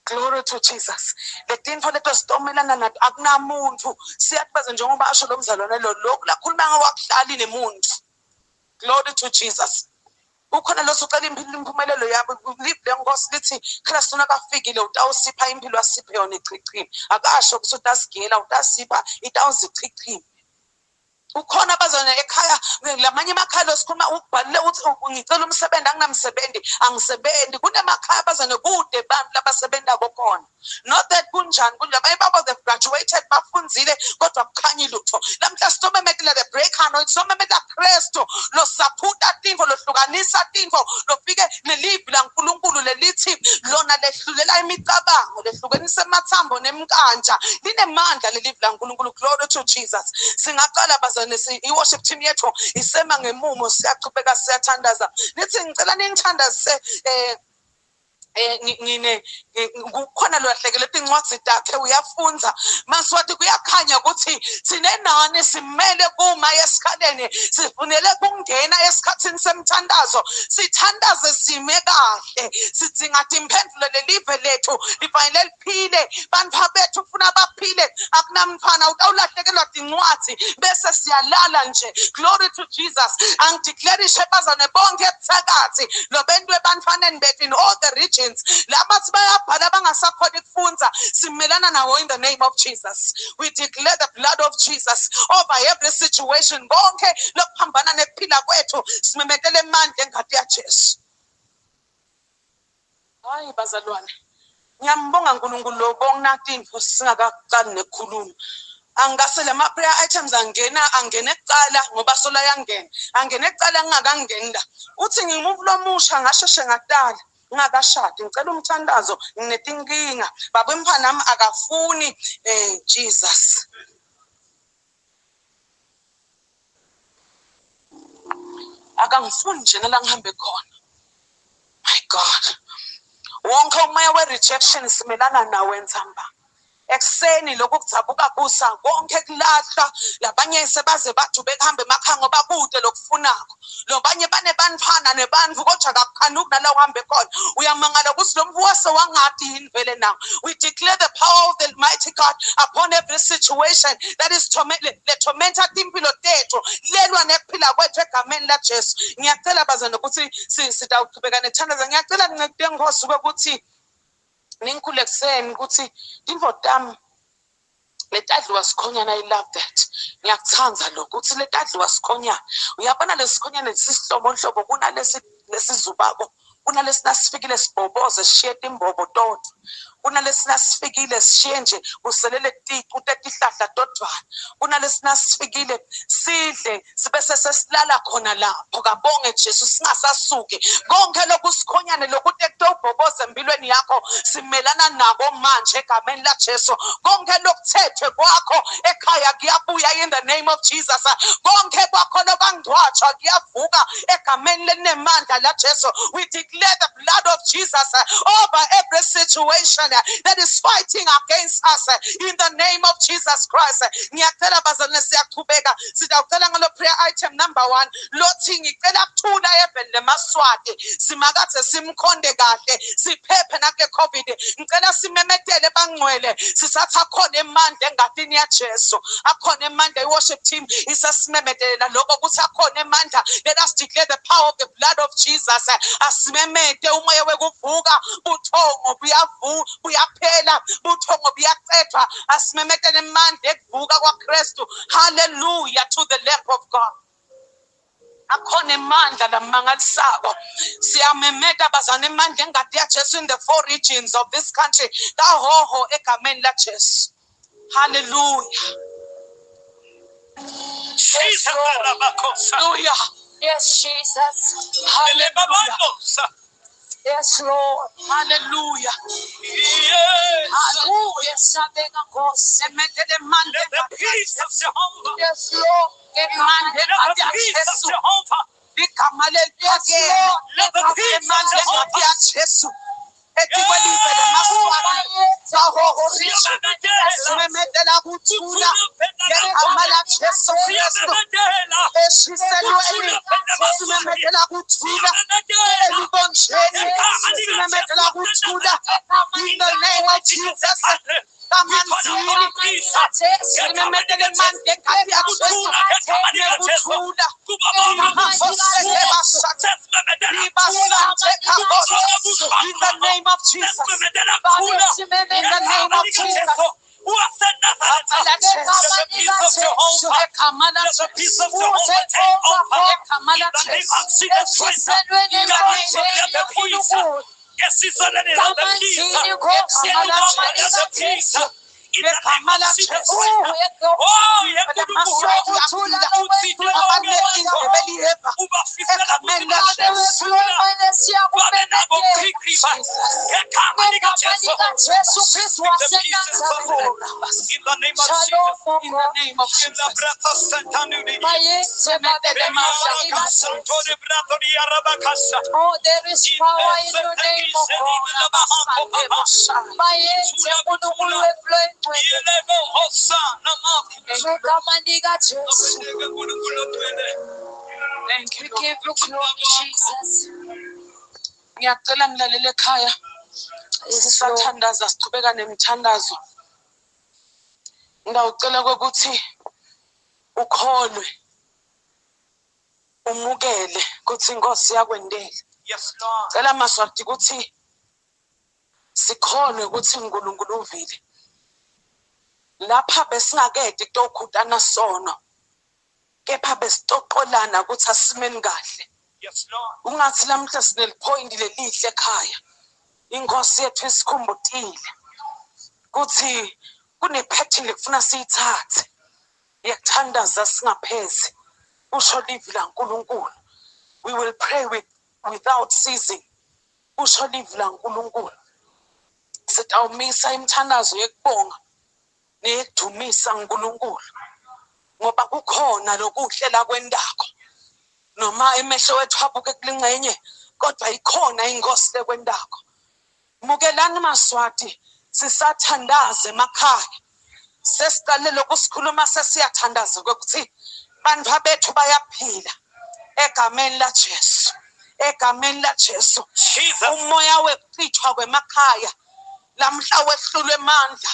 Glory to Jesus. Letinto leto sitomelana nato akunamuntu siyakubaza njengoba asho lo mzalwane lo lokhu lakhuluma ngakwakuhlali nemuntu. Glory to Jesus. Ukhona losucela impumelelo yabo lenkosi lithi Kristu nakafikile utawusipha impilo asiphe yona ichichini. Akasho ukuthi utasigela utasipha itawuzichichini. ukhona abazona ekhaya lamanye emakhaya losikhuluma ubhalile uthi ngicela umsebenzi anginamsebenzi angisebenzi kunemakhaya abazona kude bantu labasebenza kokhona not that kunjani kulabanye babo they graduated bafunzile kodwa kukhanya ilutho lamhla sitomemekile the break anointing somemekela Kristo lo saphuta tinfo lohlukanisa tinfo lofike nelivi laNkulunkulu lelithi lona lehlulela imicabango lehlukanisa emathambo nemkanja linemandla lelivi laNkulunkulu. Glory to Jesus. Singaqala bazane i-worship team yethu isema ngemumo siyaqhubeka siyathandaza nithi ngicela ningithandaze kukhona lwahlekele incwadi dakhe uyafunza maswathi kuyakhanya ukuthi sinenani simele kuma esikhaleni sifunele kungena esikhathini semthandazo sithandaze sime kahle sidinga impendulo lelive lethu lifanele liphile bantu bethu ufuna baphile akunamfana utawulahlekelwa incwadi bese siyalala nje. Glory to Jesus. Angideclare ishebazane bonke ebuthakathi lo bentu ebantwaneni bethu in all the regions labathi bayabhala bangasakhona ukufunza simelana nawo in the name of Jesus. We declare the blood of Jesus over every situation bonke lokuphambana nekuphila kwethu simemethele emandla engadi yaJesu. Hayi bazalwane ngiyambonga uNkulunkulu lo bonginatindvo singakaqali nekhuluma angase lama prayer items angena ekuqala ngoba sola yangena angena ekuqala ngingakangeni la uthi ngimuvu lomusha ngasheshe ngatala ngakashadi ngicela umthandazo nginetinkinga baba emphana nami akafuni Jesus akangifuni nje la ngihambe khona. My God wonke umoya we-rejection simelana nawe nzamba ekseni lokhu kuthabuka kusa konke kulahla labanye sebaze bathi bekuhambe emakhaya ngoba kude lokufunako lobanye banebanifana nebantu kodwa akakhanuki nala uhambe khona uyamangala ukuthi lo mvuwase wangadi yini vele nawo. We declare the power of the mighty God upon every situation that is tormented impilo tethu lelwa nekuphila kwethu egameni laJesu. Ngiyacela bazana ukuthi sitawuqhubeka nethandaza ngiyacela ngincede ngosuku ukuthi ningikhulekiseni ukuthi indvodami letadliwa sikhonyana. I love that. Ngiyakuthanda lokho ukuthi letadliwa sikhonyana uyabona lesikhonyana lesihlobo kunalesi lesizubako kunalesi nasifikile sibhoboze sishiye imbobo toto kunalesi nasifikile sishiye nje uselele tihlahla todwana kunalesi nasifikile sidle sibese sesilala khona lapho kabonge Jesu singasasuki konke lokusikhonyane lokuthi ekutobhoboze empilweni yakho simelana nako manje egameni laJesu konke lokuthethwe kwakho ekhaya kuyabuya in the name of Jesus konke kwakho lokangcwatshwa kuyavuka egameni lenemandla laJesu. We declare the blood of Jesus over every situation that is fighting against us in the name of Jesus Christ. Ngiyacela bazalwane siyaqhubeka sitawucela ngalo prayer item number 1 lothi ngicela kuthula eveni lemaswati simakathe simkhonde kahle siphephe nakule COVID ngicela simemetele bangcwele sisatha khona emandla engadini yaJesu akhona emandla i-worship team isasimemetelela lokho ukuthi akhona emandla. Let us declare the power of the blood of Jesus asimemete umoya wekuvuka buthongo buyaphela buthongo buyaqedwa asimemetele emandla ekuvuka kwaKristu. Hallelujah to the Lamb of God. Akhona emandla lamangalisako siyamemeta bazana emandla engadi yaJesu in the 4 regions of this country kahoho egameni laJesu. Hallelujah. Hallelujah. Yes, Jesus. Hallelujah. Yes, Lord. Hallelujah. Yes. Hallelujah. The peace of Jehovah. Yes, Lord. Let the peace of Jehovah. Yes, Lord. Let the peace of Jehovah. In the name of Jesus. In the name of Jesus. waseNazaretha. Let the peace of Jehovah, let the peace of Jehovah take over. In the name of Jesus Christ, let the peace. Yes, it's a little of the peace. Yes, the peace. In the name of Jesus Christ. Oh, yeah, Oh, there is power in your name, oh God. Thank you, We give you glory, Jesus. ngiyacela mlalele ekhaya sisathandaza sichubeka nemithandazo ngiyacela ukuthi ukholwe umukele ukuthi inkosi yakwendela. Yes Lord. Cela maswati ukuthi sikholwe ukuthi uNkulunkulu uvile lapha besingakedi kutokhutana sono kepha besitoqolana ukuthi asimeni kahle. Yes Lord. Ungathi lamhla sinelipoint lelihle ekhaya inkosi yethu isikhumbutile kuthi kunepattern lekufuna siyithathe yakuthandaza singaphezi usho livi laNkulunkulu. We will pray without ceasing. Usho livi laNkulunkulu. Sitawumisa imithandazo yekubonga neyekudumisa uNkulunkulu ngoba kukhona lokuhlela kwendako noma emehlo wethu abuke kulingcenye kodwa ikhona inkosi lekwendako. Mukelani maswati sisathandaza emakhaya sesiqale lokusikhuluma sesiyathandaza ukuthi bantu bethu bayaphila egameni laJesu, egameni laJesu. Umoya wekuchithwa kwemakhaya lamhla wehlulwe amandla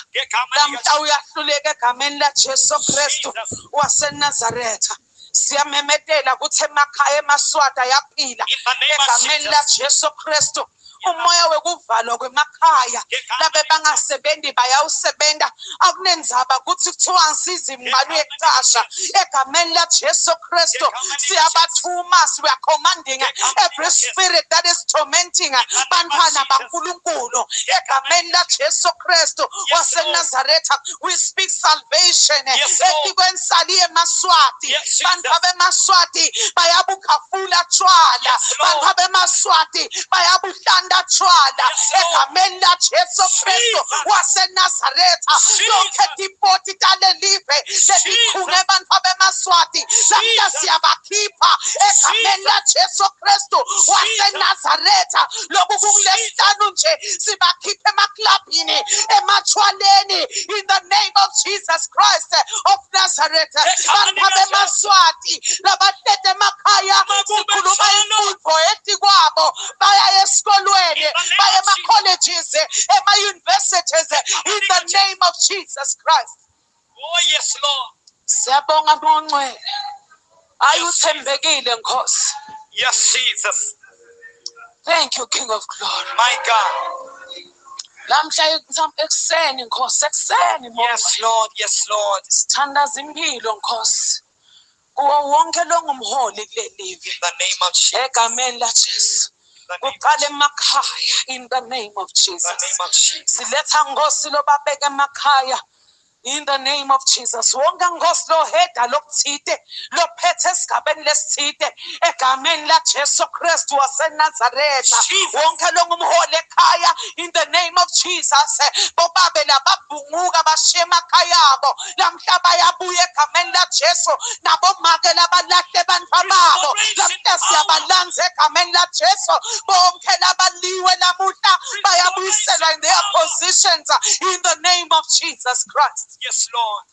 lamhla uyahluleka egameni laJesu Kristu waseNazaretha. Siyamemedela ukuthi emakhaya emaswati ayaphila egameni laJesu Kristu. Umoya wekuvalwa kwemakhaya labe bangasebenzi bayawusebenta akunenzaba ukuthi kuthiwa ngisiza imali yekuqasha egameni laJesu Kristu. Siyabathuma, we are commanding every spirit that is tormenting bantwana baNkulunkulu egameni laJesu Kristu waseNazaretha. We speak salvation etikweni saliye emaswati. Bantu abemaswati bayabukhafula tshwala, bantu abemaswati bayabuhlanda tshwala egameni laJesu Kristu waseNazaretha. Lonke dipoti talelive lelikhunge abantu abemaswati lamhla siyabakhipha egameni laJesu Kristu waseNazaretha. Lokhu kulesihlanu nje sibakhipha emaklabhini ematshwaleni in the name of Jesus Christ of Nazareth. Bantu abemaswati labahlete emakhaya sikhuluma imfundo etikwabo baya esikolweni baya ema-colleges ema-universities in the name of Jesus Christ. Oh yes Lord. Siyabonga bongcwele ayuthembekile Nkosi. Yes Jesus. Thank you King of Glory. My God. Lamhla ekuseni Nkosi ekuseni. Yes Lord. Yes Lord. Sithandaza impilo Nkosi kuwo wonke lo ngumholi kulelive in the name of Jesus. egameni laJesu. Uqale emakhaya in the name of Jesus. Siletha Nkosi lo babeke emakhaya in the name of Jesus. Wonke Nkosi lo heda lokuthide lo phethe esigabeni lesithide egameni laJesu Kristu waseNazaretha. Wonke lo ngumholi ekhaya in the name of Jesus. Bobabe lababhunguka bashiya emakhaya abo lamhla bayabuya egameni laJesu. Nabomake labalahle bantwababo lamhla siyabalanza egameni laJesu. Bonke labaliwe namuhla bayabuyiselwa in their positions in the name of Jesus Christ. Yes, Lord.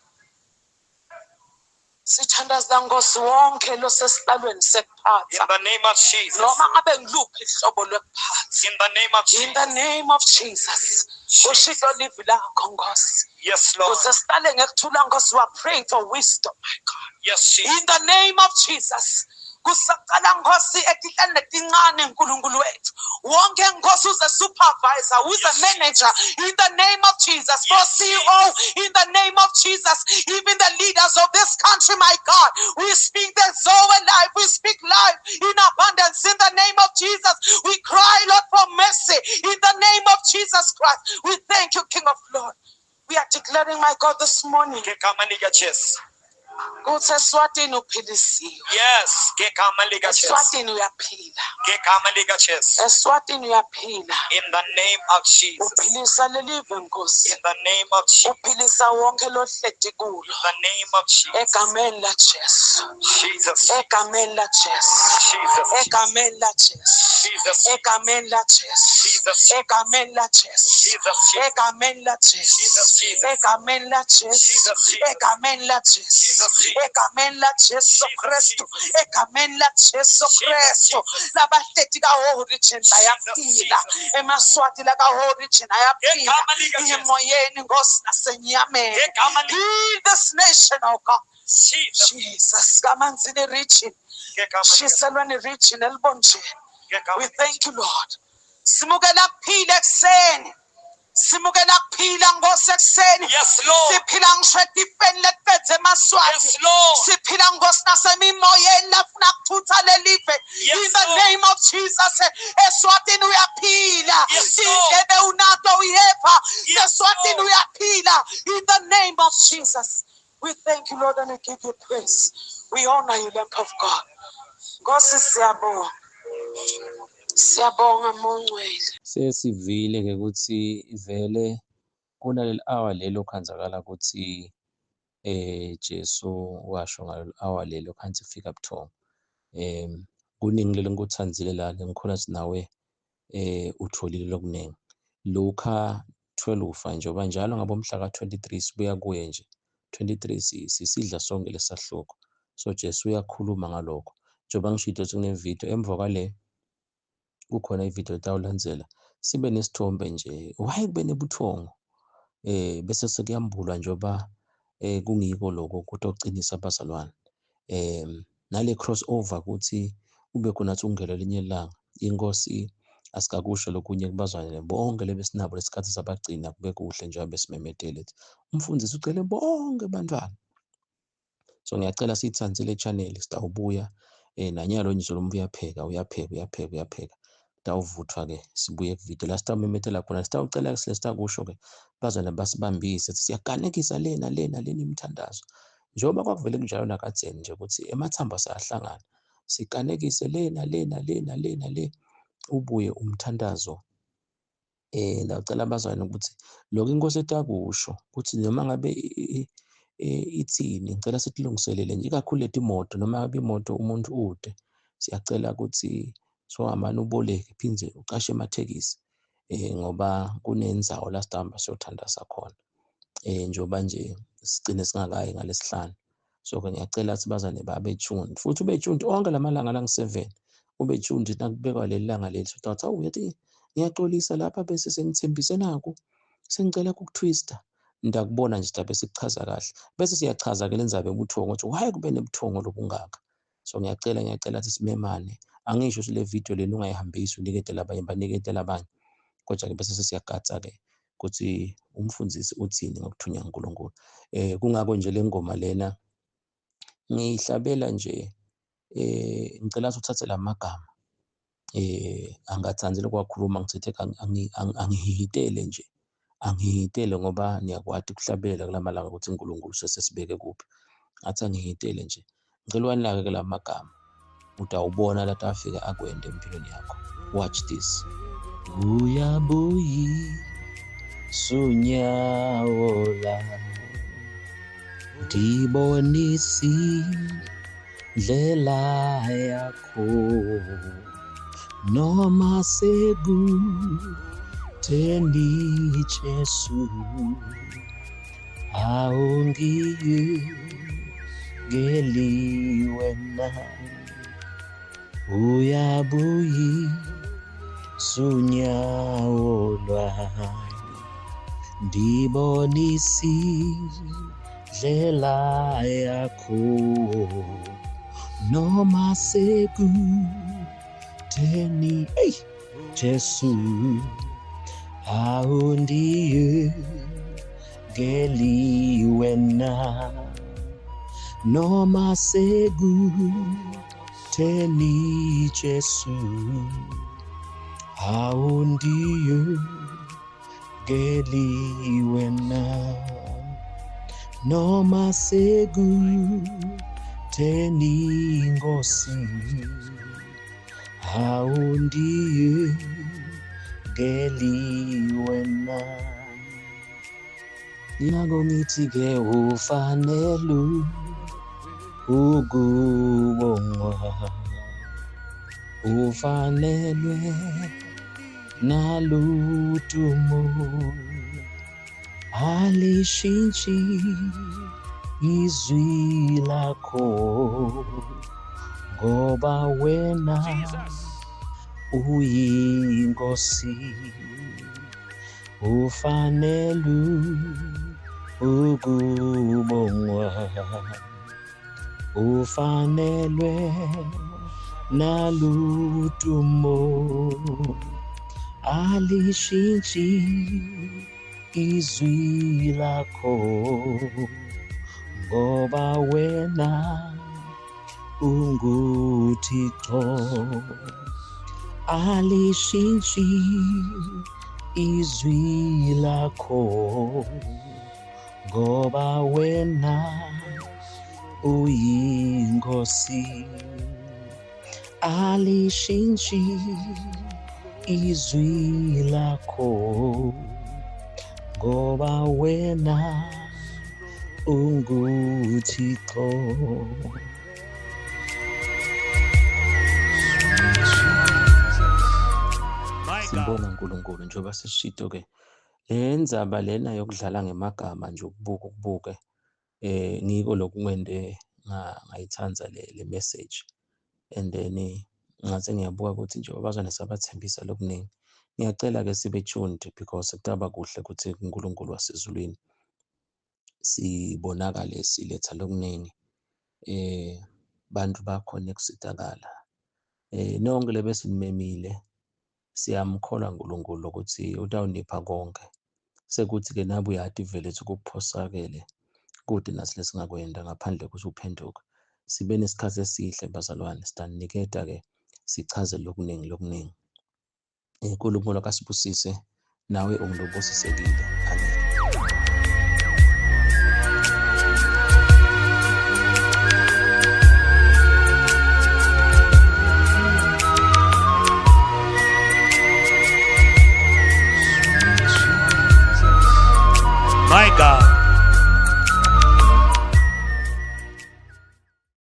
Sithandaza Nkosi wonke lo sesihlalweni sekuphatha. In the name of Jesus. Noma ngabe ngiluphi ihlobo lokuphatha. In the name of Jesus. In the name of Jesus. Ushilo livi lakho Nkosi. Yes, Lord. Usesihlale ngekuthula Nkosi, we are praying for wisdom, my God. Yes, Jesus. In the name of Jesus. kusaqala Nkosi etihlane letincane nkulunkulu wethu. Wonke Nkosi uze supervisor, uze manager in the name of Jesus. For CEO in the name of Jesus. Even the leaders of this country, my God, we speak the Zoe life. We speak life in abundance in the name of Jesus. We cry, Lord, for mercy in the name of Jesus Christ. We thank you, King of Lord. We are declaring, my God, this morning. Kuthi eSwatini uphilisiwe. Yes, eSwatini uyaphila. eSwatini uyaphila. in the name of Jesus. Uphilisa lelive Nkosi. In the name of Jesus. Uphilisa wonke lo hleti kulo. In the name of Jesus. Egameni laJesu. Jesus. Egameni laJesu. Jesus. Egameni laJesu. Jesus. Egameni laJesu. Jesus. Egameni laJesu. Jesus. Egameni laJesu. Jesus. Egameni laJesu. Jesus. Egameni laJesu. Egameni laJesu Kristu. Egameni laJesu Kristu. Labahleti kaOrigin bayaphila. eMaswati la kaOrigin ayaphila. Emoyeni Nkosi nasenyameni. Heal this nation, oh God. Jesus, kaManzini region. Shiselweni region elibonjeni. We thank you, Lord. Simukela kuphila ekuseni. Simukela kuphila Nkosi ekuseni. Yes, Lord. Siphila ngisho etifeni letiphethe eMaswati. Yes, Lord. Siphila Nkosi nasemimoyeni lafuna kuthutha lelive. Yes, In the Lord. name of Jesus. eSwatini uyaphila. Yes, Lord. Indlebe unato uyeva. Yes, eSwatini Lord. uyaphila. In the name of Jesus. We thank you, Lord, and we give you praise. We honor you, Lamb of God. Nkosi siyabonga. Siyabonga mongcwele. Sesivile ke ukuthi vele kunaleli hour lelo khanzakala ukuthi Jesu washo ngaleli hour lelo khansi fika buthongo. Kuningi lelo ngikuthanzile la ngikhona ukuthi nawe utholile lokuningi. Luka 12 njengoba njalo ngabomhla ka-23 sibuya kuye nje 23 sisidla sonke lesahloko. So Jesu uyakhuluma ngalokho njengoba ngishilo ukuthi kunevideo emva kwale kukhona ivideo etawulandzela sibe nesithombe nje why kube nebuthongo bese sekuyambulwa njengoba kungiko lokho kutocinisa abazalwane nale crossover ukuthi ube khona athi ungela elinye ilanga inkosi asikakusho lokunye kubazalwane bonke lebesinabo lesikhathi sabagcina kube kuhle njengoba besimemetele umfundisi ucele bonke bantwana. So ngiyacela siyithanzile channel sitawubuya nanyalo nje lo uyapheka tawuvuthwa ke sibuye kuvideo la sitawumemetela khona sitawucela ke sitakusho ke bazana basibambise siyaganekisa lena imithandazo njengoba kwakuvele kunjalo nakadzeni nje ukuthi emathamba sayahlangana siganekise lena ubuye umthandazo ngicela abazalwane ukuthi lokho inkosi etakusho ukuthi noma ngabe ithini ngicela sitilungiselele nje ikakhulu leti imoto noma ngabe imoto umuntu ude siyacela ukuthi sohamani uboleke phindze uqashe emathekisi ngoba kunenzawo la sihamba siyothandaza khona njengoba nje sigcine singakayi ngalesihlanu. So ke ngiyacela ukuthi bazane babe tuned futhi ube tuned onke lamalanga lang7 ube tuned nakubekwa leli langa leli uthi awu yathi ngiyaxolisa lapha bese sengithembise naku sengicela ukutwista ndakubona nje dabe sikuchaza kahle bese siyachaza ke lenzabe ubuthongo ukuthi why kube nebuthongo lobungaka. So ngiyacela ukuthi simemane angisho ukuthi le video leni ungayihambisi uniketela abanye baniketela abanye kodwa ke bese sesiyagatsa ke ukuthi umfundisi uthini ngokuthunya uNkulunkulu. Kungako nje le ngoma lena ngiyihlabela nje ngicela ukuthi uthathe lamagama angathanzile kwakhuluma ngithethe angihitele ngoba niyakwati kuhlabelela kulamalanga ukuthi uNkulunkulu sesibeke kuphi ngathi angihitele nje ngicela wanake ke lamagama utawubona la tafika akwende empilweni yakho. Watch this. Uyabuyi sunyawo la ndibonisi ndlela yakho noma sekutheni Jesu awungiyekeli wena uyabuyi sunyawo lwami ndibonisi ndlela yakho noma sekutheni Jesu awundiyekeliwe na noma sekutheni Jesu awundiyekeliwe na noma sekutheni Nkosi awundiyekeliwe na Ningako ngithi-ke ufanele ukubongwa ufanelwe naludumo alishintshi izwi lakho ngoba wena uyinkosi ufanele ukubongwa ufanelwe naludumo alishintshi izwi lakho ngoba wena unguThixo alishintshi izwi lakho ngoba wena uyinkosi alishintshi izwi lakho ngoba wena unguThixo Sibonga uNkulunkulu njengoba sesishito-ke le ndzaba lena yokudlala ngemagama nje ukubuke ngiko lokumende ngayithanza le message and then ngathi ngiyabuka ukuthi nje abazwane sabathembisa lokuningi ngiyacela-ke sibe tuned because kutaba kuhle ukuthi uNkulunkulu wasezulwini sibonakale siletha lokuningi bantu bakhona kusizakala nonke lebe sinimemile siyamkholwa uNkulunkulu ukuthi utawunipha konke sekuthi-ke nabe uyati vele ukuthi kuphosakele kude nasi lesingakwenda ngaphandle kokuthi uphenduke sibe nesikhathi esihle bazalwane sitaniketa-ke sichaze lokuningi uNkulunkulu akasibusise nawe ungulobusisekile amen My God.